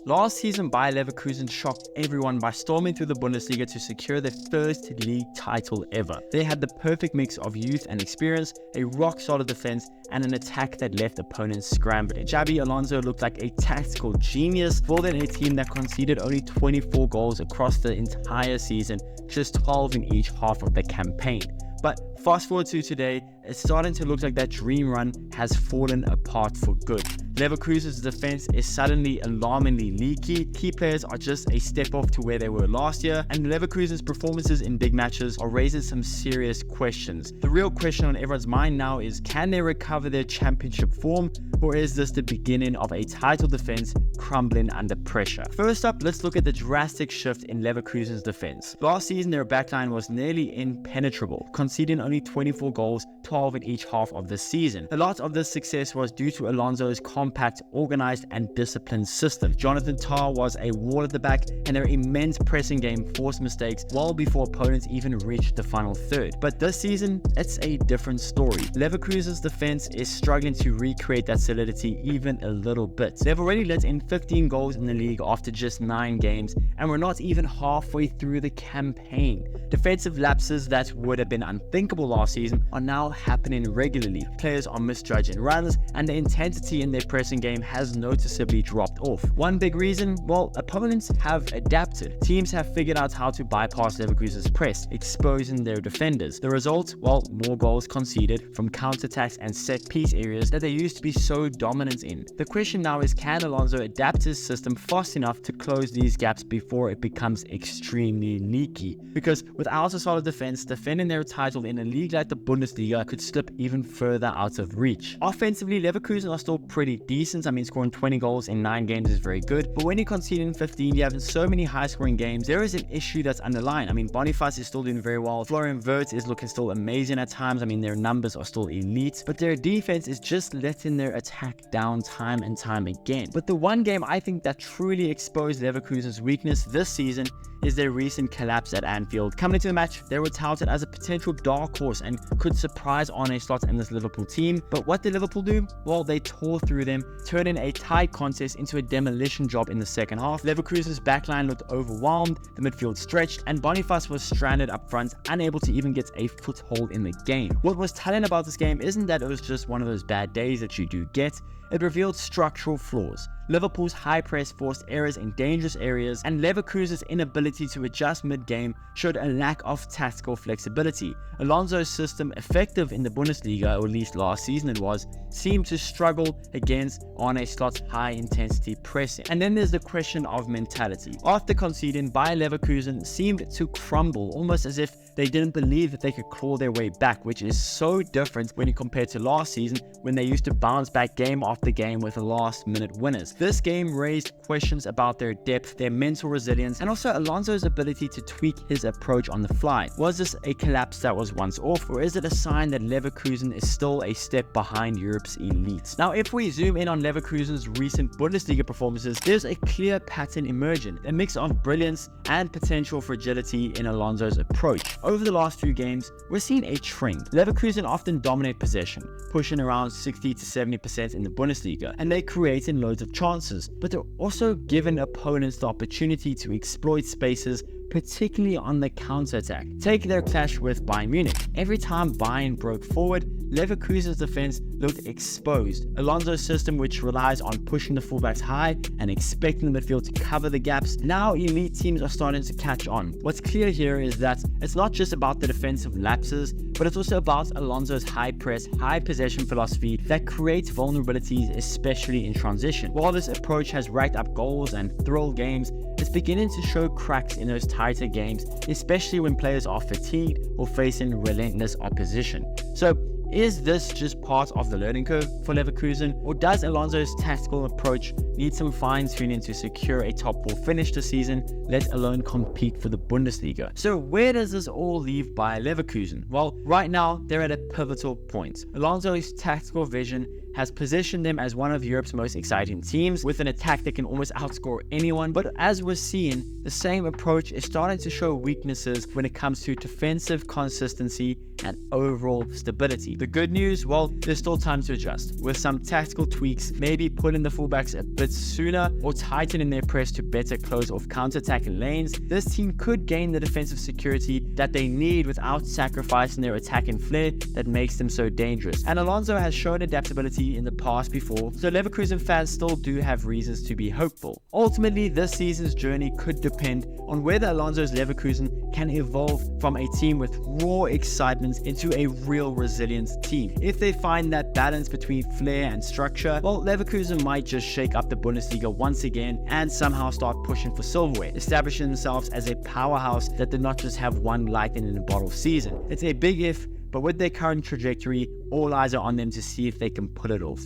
Last season, Bayer Leverkusen shocked everyone by storming through the Bundesliga to secure their first league title ever. They had the perfect mix of youth and experience, a rock-solid defense, and an attack that left opponents scrambling. Xabi Alonso looked like a tactical genius, building a team that conceded only 24 goals across the entire season, just 12 in each half of the campaign. But fast forward to today, it's starting to look like that dream run has fallen apart for good. Leverkusen's defense is suddenly alarmingly leaky. Key players are just a step off to where they were last year, and Leverkusen's performances in big matches are raising some serious questions. The real question on everyone's mind now is, can they recover their championship form, or is this the beginning of a title defense crumbling under pressure? First up, let's look at the drastic shift in Leverkusen's defense. Last season, their backline was nearly impenetrable, conceding only 24 goals, 12 in each half of the season. A lot of this success was due to Alonso's compact, organized, and disciplined system. Jonathan Tah was a wall at the back, and their immense pressing game forced mistakes well before opponents even reached the final third. But this season, it's a different story. Leverkusen's defense is struggling to recreate that solidity even a little bit. They've already let in 15 goals in the league after just 9 games, and we're not even halfway through the campaign. Defensive lapses that would have been unthinkable last season are now happening regularly. Players are misjudging runs, and the intensity in their pressing game has noticeably dropped off. One big reason? Well, opponents have adapted. Teams have figured out how to bypass Leverkusen's press, exposing their defenders. The result? Well, more goals conceded from counterattacks and set-piece areas that they used to be so dominant in. The question now is, can Alonso adapt his system fast enough to close these gaps before it becomes extremely leaky? Because without a solid defense, defending their title in a league like the Bundesliga could slip even further out of reach. Offensively, Leverkusen are still pretty decent. I mean, scoring 20 goals in 9 games is very good, but when you're conceding 15, you have so many high-scoring games, there is an issue that's underlying. I mean, Boniface is still doing very well. Florian Wirtz is looking still amazing at times. I mean, their numbers are still elite, but their defense is just letting their attack down time and time again. But the one game I think that truly exposed Leverkusen's weakness this season is their recent collapse at Anfield. Coming into the match, they were touted as a potential dark horse and could surprise Arne Slot and this Liverpool team. But what did Liverpool do? Well, they tore through them, turning a tight contest into a demolition job in the second half. Leverkusen's backline looked overwhelmed, the midfield stretched, and Boniface was stranded up front, unable to even get a foothold in the game. What was telling about this game isn't that it was just one of those bad days that you do get. It revealed structural flaws. Liverpool's high press forced errors in dangerous areas, and Leverkusen's inability to adjust mid-game showed a lack of tactical flexibility. Alonso's system, effective in the Bundesliga, or at least last season it was, seemed to struggle against Arne Slot's high-intensity pressing. And then there's the question of mentality. After conceding, Bayer Leverkusen seemed to crumble, almost as if they didn't believe that they could claw their way back, which is so different when you compare to last season, when they used to bounce back game after game with last-minute winners. This game raised questions about their depth, their mental resilience, and also Alonso's ability to tweak his approach on the fly. Was this a collapse that was once off, or is it a sign that Leverkusen is still a step behind Europe's elites? Now, if we zoom in on Leverkusen's recent Bundesliga performances, there's a clear pattern emerging, a mix of brilliance and potential fragility in Alonso's approach. Over the last few games, we're seeing a trend. Leverkusen often dominate possession, pushing around 60 to 70% in the Bundesliga, and they're creating loads of chances, but they're also giving opponents the opportunity to exploit spaces, particularly on the counter-attack. Take their clash with Bayern Munich. Every time Bayern broke forward, Leverkusen's defense looked exposed. Alonso's system, which relies on pushing the fullbacks high and expecting the midfield to cover the gaps, now elite teams are starting to catch on. What's clear here is that it's not just about the defensive lapses, but it's also about Alonso's high press, high possession philosophy that creates vulnerabilities, especially in transition. While this approach has racked up goals and thrilled games, it's beginning to show cracks in those tighter games, especially when players are fatigued or facing relentless opposition. So, is this just part of the learning curve for Leverkusen, or does Alonso's tactical approach need some fine-tuning to secure a top 4 finish this season, let alone compete for the Bundesliga? So where does this all leave Bayer Leverkusen? Well, right now they're at a pivotal point. Alonso's tactical vision has positioned them as one of Europe's most exciting teams, with an attack that can almost outscore anyone. But as we're seeing, the same approach is starting to show weaknesses when it comes to defensive consistency and overall stability. The good news, well, there's still time to adjust. With some tactical tweaks, maybe pulling the fullbacks a bit sooner or tightening their press to better close off counter-attacking lanes, this team could gain the defensive security that they need without sacrificing their attacking flair that makes them so dangerous. And Alonso has shown adaptability in the past before, so Leverkusen fans still do have reasons to be hopeful. Ultimately, this season's journey could depend on whether Alonso's Leverkusen can evolve from a team with raw excitement into a real resilient team. If they find that balance between flair and structure, well, Leverkusen might just shake up the Bundesliga once again and somehow start pushing for silverware, establishing themselves as a powerhouse that did not just have one lightning in a bottle season. It's a big if, but with their current trajectory, all eyes are on them to see if they can pull it off.